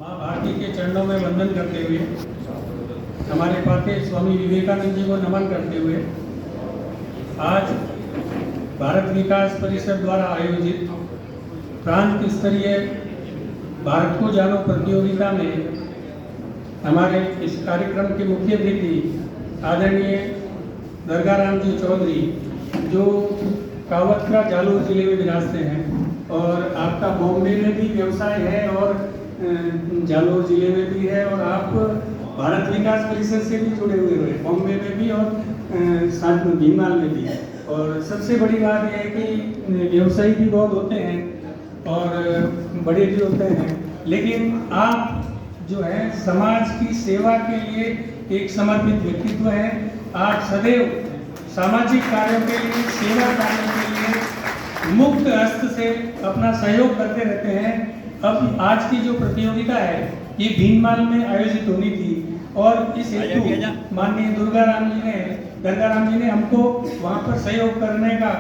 माँ भारती के चरणों में वंदन करते हुए, हमारे पाथे स्वामी विवेकानंद जी को नमन करते हुए, आज भारत विकास परिषद द्वारा आयोजित प्रांत स्तरीय भारत को जानो प्रतियोगिता में हमारे इस कार्यक्रम के मुख्य अतिथि आदरणीय दरगाराम जी चौधरी, जो कावत्रा जालोर जिले में विराजते हैं और आपका बॉम्बे में भी व्यवसाय है और जालोर जिले में भी है और आप भारत विकास परिषद से भी जुड़े हुए रहे, बॉम्बे में भी और साथ में भीममाल में भी। और सबसे बड़ी बात यह है कि व्यवसायी भी बहुत होते हैं और बड़े भी होते हैं, लेकिन आप जो है समाज की सेवा के लिए एक समर्पित व्यक्तित्व है। आप सदैव सामाजिक कार्यों के लिए, सेवा कार्यों के लिए मुक्त हस्त से अपना सहयोग करते रहते हैं। अब आज की जो प्रतियोगिता है ये भीममाल में आयोजित होनी थी और इस हेतु माननीय दरगाराम जी ने हमको वहाँ पर सहयोग करने का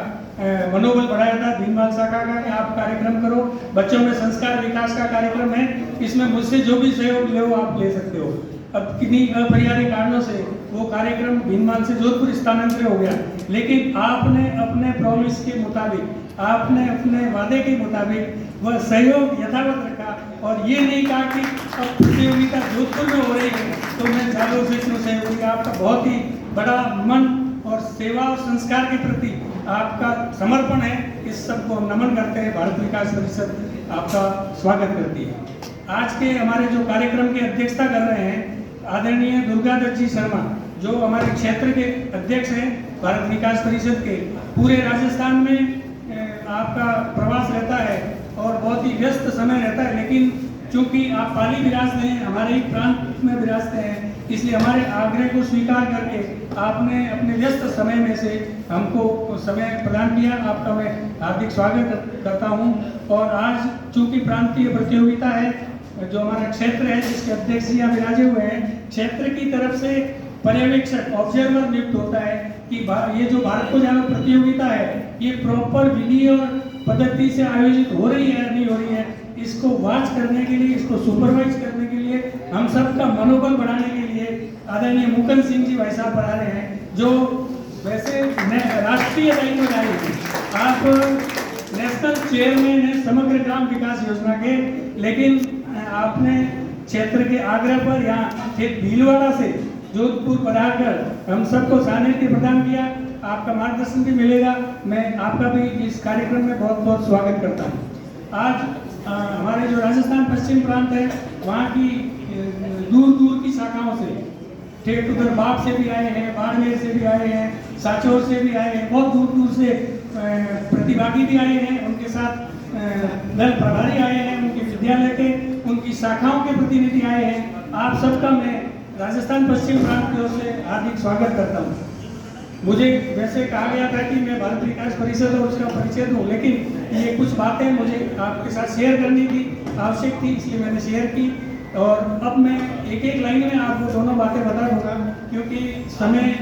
मनोबल बढ़ाया था भीममाल शाखा का कि आप कार्यक्रम करो, बच्चों में संस्कार विकास का कार्यक्रम है, इसमें मुझसे जो भी सहयोग ले वो आप ले सकते हो। अब किन्हीं अपरिहार्य कारणों से वो कार्यक्रम भीममाल से जोधपुर स्थानांतरित हो गया, लेकिन आपने अपने प्रॉमिस के मुताबिक, आपने अपने वादे के मुताबिक वह सहयोग यथावत रखा और ये नहीं कहा कि अब प्रतियोगिता जोधपुर में हो रही है तो मैं जालोर से क्यों सहयोग। आपका बहुत ही बड़ा मन और सेवा और संस्कार के प्रति आपका समर्पण है, इस सबको हम नमन करते हैं। भारत विकास परिषद आपका स्वागत करती है। आज के हमारे जो कार्यक्रम की अध्यक्षता कर रहे हैं आदरणीय दुर्गादत्त जी शर्मा, जो हमारे क्षेत्र के अध्यक्ष हैं भारत विकास परिषद के। पूरे राजस्थान में आपका प्रवास रहता है और बहुत ही व्यस्त समय रहता है, लेकिन चूंकि आप पाली विराजते हैं, हमारे ही प्रांत में विराजते हैं, इसलिए हमारे आग्रह को स्वीकार करके आपने अपने व्यस्त समय में से हमको समय प्रदान किया। आपका मैं हार्दिक स्वागत करता हूं। और आज चूंकि प्रांतीय प्रतियोगिता है, जो हमारा क्षेत्र है जिसके अध्यक्ष जी यहाँ विराजे हुए हैं, क्षेत्र की तरफ से पर्यवेक्षक ऑब्जर्वर नियुक्त होता है कि ये जो भारत को जानो प्रतियोगिता है ये प्रॉपर विधि और पद्धति से आयोजित हो रही है या नहीं हो रही है, इसको वॉच करने के लिए, इसको सुपरवाइज करने के लिए, हम सबका मनोबल बढ़ाने के लिए आदरणीय मुकुंद सिंह जी भाई साहब बढ़ा रहे हैं, जो वैसे राष्ट्रीय दायित्वधारी हैं। आप नेशनल चेयरमैन हैं समग्र ग्राम विकास योजना के, लेकिन आपने क्षेत्र के आग्रह पर यहाँ एक भीलवाड़ा से जोधपुर पधारकर हम सबको सानिध्य प्रदान किया। आपका मार्गदर्शन भी मिलेगा। मैं आपका भी इस कार्यक्रम में बहुत बहुत स्वागत करता हूँ। आज हमारे जो राजस्थान पश्चिम प्रांत है वहाँ की दूर दूर की शाखाओं से, ठेठ उधर बाप से भी आए हैं, बाड़मेर से भी आए हैं, साचौर से भी आए हैं, बहुत दूर दूर से प्रतिभागी भी आए हैं, उनके साथ दल प्रभारी आए हैं, उनके विद्यालय के, उनकी शाखाओं के प्रतिनिधि आए हैं। आप सबका मैं राजस्थान पश्चिम प्रांत की ओर से हार्दिक स्वागत करता हूँ। मुझे वैसे कहा गया था कि मैं भारत विकास परिषद और उसका परिचय दूँ, लेकिन ये कुछ बातें मुझे आपके साथ शेयर करनी थी, आवश्यक थी, इसलिए मैंने शेयर की। और अब मैं एक एक लाइन में आपको दोनों बातें बता दूंगा, क्योंकि समय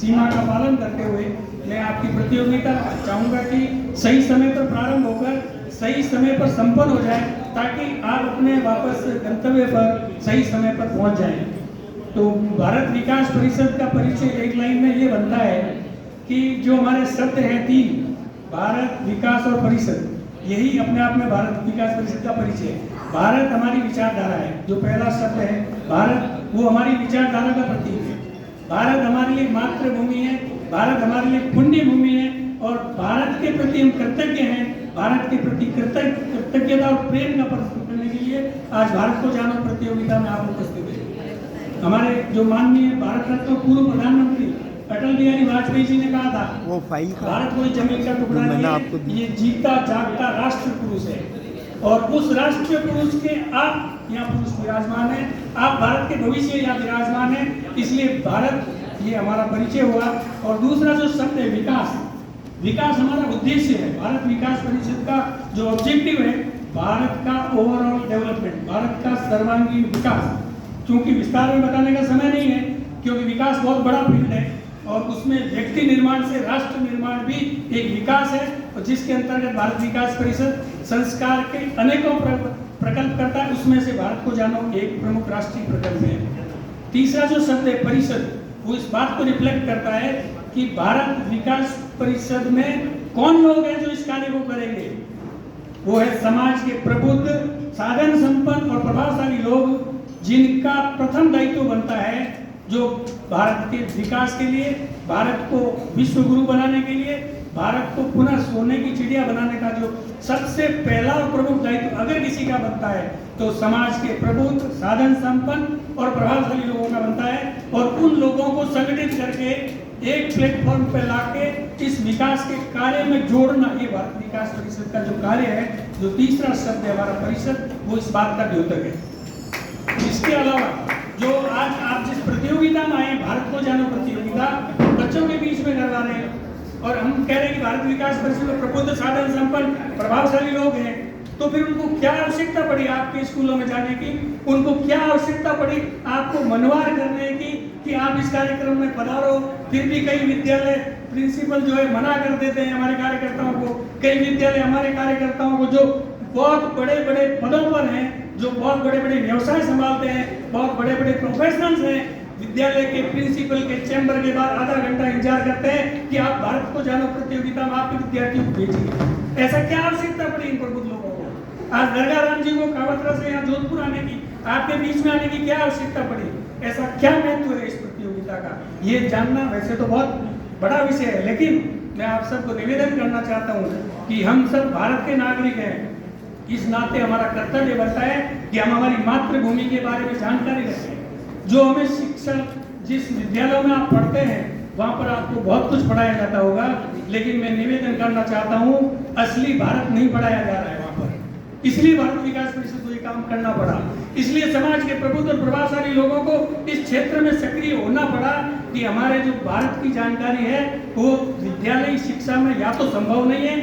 सीमा का पालन करते हुए मैं आपकी प्रतियोगिता चाहूँगा कि सही समय पर प्रारंभ होकर सही समय पर संपन्न हो जाए, ताकि आप अपने वापस गंतव्य पर सही समय पर पहुँच जाएं। तो भारत विकास परिषद का परिचय एक लाइन में ये बनता है कि जो हमारे शब्द हैं तीन, भारत विकास और परिषद, यही अपने आप में भारत विकास परिषद का परिचय है। भारत हमारी विचारधारा है, जो पहला शब्द है भारत, वो हमारी विचारधारा का प्रतीक है। भारत हमारे लिए मातृभूमि है, भारत हमारे लिए पुण्य भूमि है और भारत के प्रति हम कृतज्ञ हैं। भारत के प्रति कृतज्ञता और प्रेम का प्रदर्शन करने के लिए आज भारत को जानो प्रतियोगिता में आप उपस्थित हैं। हमारे जो माननीय भारत रत्न पूर्व प्रधानमंत्री अटल बिहारी वाजपेयी जी ने कहा था, वो फाइल भारत कोई जमीन का टुकड़ा नहीं है, ये जीता जागता राष्ट्र पुरुष है। और उस राष्ट्र पुरुष के आप यहाँ पुरुष विराजमान है, आप भारत के भविष्य यहाँ विराजमान है, इसलिए भारत ये हमारा परिचय हुआ। और दूसरा जो शब्द है विकास, विकास हमारा उद्देश्य है। भारत विकास परिषद का जो ऑब्जेक्टिव है भारत का ओवरऑल डेवलपमेंट, भारत का सर्वांगीण विकास। क्योंकि विस्तार में बताने का समय नहीं है, क्योंकि विकास बहुत बड़ा फील्ड है और उसमें व्यक्ति निर्माण से राष्ट्र निर्माण भी एक विकास है, और जिसके अंतर्गत भारत विकास परिषद संस्कार के अनेकों प्रकल्प करता है, उसमें से भारत को जानो एक प्रमुख राष्ट्रीय प्रकल्प है। तीसरा जो शब्द है परिषद, वो इस बात को रिफ्लेक्ट करता है कि भारत विकास परिषद में कौन लोग हैं जो इस कार्य को करेंगे। वो है समाज के प्रबुद्ध, साधन संपन्न और प्रभावशाली लोग, जिनका प्रथम दायित्व बनता है जो भारत के विकास के लिए, भारत को विश्व गुरु बनाने के लिए, भारत को पुनः सोने की चिड़िया बनाने का जो सबसे पहला और प्रमुख दायित्व अगर किसी का बनता है तो समाज के प्रबुद्ध, साधन संपन्न और प्रभावशाली लोगों का बनता है। और उन लोगों को संगठित करके एक प्लेटफॉर्म पर लाके इस विकास के कार्य में जोड़ना, ये भारत विकास परिषद का जो कार्य है, जो तीसरा शब्द है हमारा परिषद, वो इस बात का द्योतक है। इसके अलावा जो आज आप जिस प्रतियोगिता में आए, भारत को जानो प्रतियोगिता बच्चों के बीच में करवा रहे हैं, और हम कह रहे हैं कि भारत विकास परिषद में प्रबुद्ध, साधन संपन्न, प्रभावशाली लोग हैं, तो फिर उनको क्या आवश्यकता पड़ी आपके स्कूलों में जाने की, उनको क्या आवश्यकता पड़ी आपको मनवार करने की कि आप इस कार्यक्रम में पधारो। फिर भी कई विद्यालय प्रिंसिपल जो है मना कर देते हैं हमारे कार्यकर्ताओं को, कई विद्यालय हमारे कार्यकर्ताओं को जो बहुत बड़े बड़े पदों पर हैं, जो बहुत बड़े बड़े व्यवसाय संभालते हैं, बहुत बड़े बड़े प्रोफेशनल्स हैं, विद्यालय के प्रिंसिपल के चैम्बर के बाद आधा घंटा इंतजार करते हैं कि आप भारत को जानो प्रतियोगिता में आपके विद्यार्थियों को भेजिए। ऐसा क्या आवश्यकता पड़ी इन प्रबुद्ध लोगों को? आज दरगाह राम जी को कावतरा से यहाँ जोधपुर आने की, आपके बीच में आने की क्या आवश्यकता पड़ी? ऐसा क्या महत्व है इस प्रतियोगिता का, ये जानना वैसे तो बहुत बड़ा विषय है, लेकिन मैं आप सबको निवेदन करना चाहता हूँ कि हम सब भारत के नागरिक हैं। इस नाते हमारा कर्तव्य बनता है कि हम हमारी मातृभूमि के बारे में जानकारी रखें। जो हमें शिक्षा, जिस विद्यालयों में आप पढ़ते हैं वहाँ पर आपको बहुत कुछ पढ़ाया जाता होगा, लेकिन मैं निवेदन करना चाहता हूँ असली भारत नहीं पढ़ाया जा रहा है वहाँ पर। इसलिए भारत विकास परिषद को ये काम करना पड़ा, इसलिए समाज के प्रबुद्ध और प्रभावशाली लोगों को इस क्षेत्र में सक्रिय होना पड़ा कि हमारे जो भारत की जानकारी है वो विद्यालय शिक्षा में या तो संभव नहीं है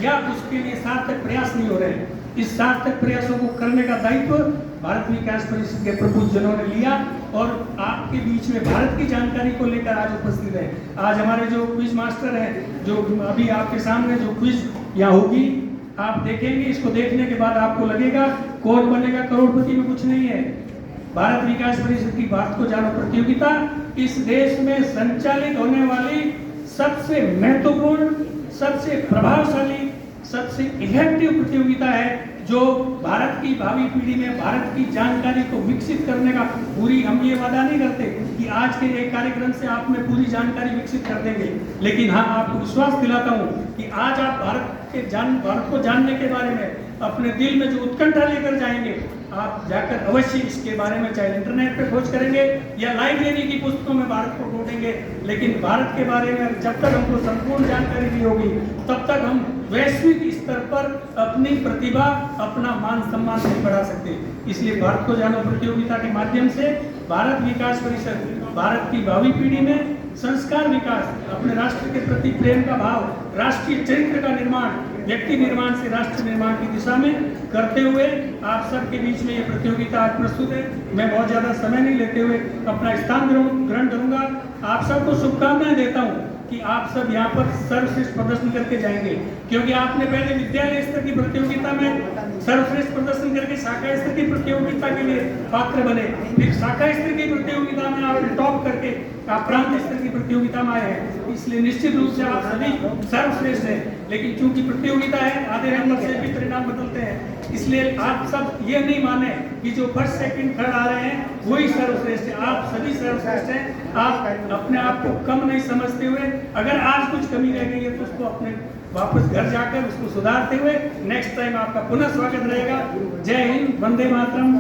या उसके लिए सार्थक प्रयास नहीं हो रहे हैं। इस सार्थक प्रयासों को करने का दायित्व भारत विकास परिषद के प्रबुद्ध जनों ने लिया और आपके बीच में भारत की जानकारी को लेकर आज उपस्थित है। आज हमारे जो क्विज मास्टर हैं, जो अभी आपके सामने जो क्विज यहाँ होगी आप देखेंगे, इसको देखने के बाद आपको लगेगा कौन बनेगा करोड़पति में कुछ नहीं है। भारत विकास परिषद की भारत को जानो प्रतियोगिता इस देश में संचालित होने वाली सबसे महत्वपूर्ण, सबसे प्रभावशाली, सबसे इफेक्टिव प्रतियोगिता है जो भारत की भावी पीढ़ी में भारत की जानकारी को विकसित करने का, पूरी हम ये वादा नहीं करते कि आज के एक कार्यक्रम से आप में पूरी जानकारी विकसित कर देंगे, लेकिन हाँ आपको विश्वास दिलाता हूँ कि आज आप भारत को जानने के बारे में अपने दिल में जो उत्कंठा लेकर जाएंगे, आप जाकर अवश्य इसके बारे में चाहे इंटरनेट पे खोज करेंगे या लाइब्रेरी की पुस्तकों में भारत को ढूंढेंगे, लेकिन भारत के बारे में जब तक हमको संपूर्ण जानकारी दी होगी तब तक हम वैश्विक स्तर पर अपनी प्रतिभा, अपना मान सम्मान नहीं बढ़ा सकते। इसलिए भारत को जानो प्रतियोगिता के माध्यम से भारत विकास परिषद भारत की भावी पीढ़ी में संस्कार विकास, अपने राष्ट्र के प्रति प्रेम का भाव, राष्ट्रीय चरित्र का निर्माण, व्यक्ति निर्माण से राष्ट्र निर्माण की दिशा में करते हुए आप सबके बीच में ये प्रतियोगिता आज प्रस्तुत है। मैं बहुत ज़्यादा समय नहीं लेते हुए अपना स्थान ग्रहण करूंगा। आप सबको शुभकामनाएं देता हूं कि आप सब यहाँ पर सर्वश्रेष्ठ प्रदर्शन करके जाएंगे, क्योंकि आपने पहले विद्यालय स्तर की प्रतियोगिता में सर्वश्रेष्ठ प्रदर्शन करके शाखा स्तर की प्रतियोगिता के लिए पात्र बने, फिर शाखा स्तर की प्रतियोगिता में आपने टॉप करके आप प्रांत स्तर की प्रतियोगिता में आए हैं। इसलिए निश्चित रूप से आप सभी सर्वश्रेष्ठ हैं, लेकिन चूंकि प्रतियोगिता है आधे नंबर से भी परिणाम बदलते हैं, इसलिए आप सब ये नहीं माने कि जो फर्स्ट सेकंड थर्ड आ रहे हैं वही सर्वश्रेष्ठ है। आप सभी सर्वश्रेष्ठ हैं। आप अपने आप को कम नहीं समझते हुए, अगर आज कुछ कमी रह गई है तो उसको अपने वापस घर जाकर उसको सुधारते हुए नेक्स्ट टाइम आपका पुनः स्वागत रहेगा। जय हिंद, वंदे मातरम।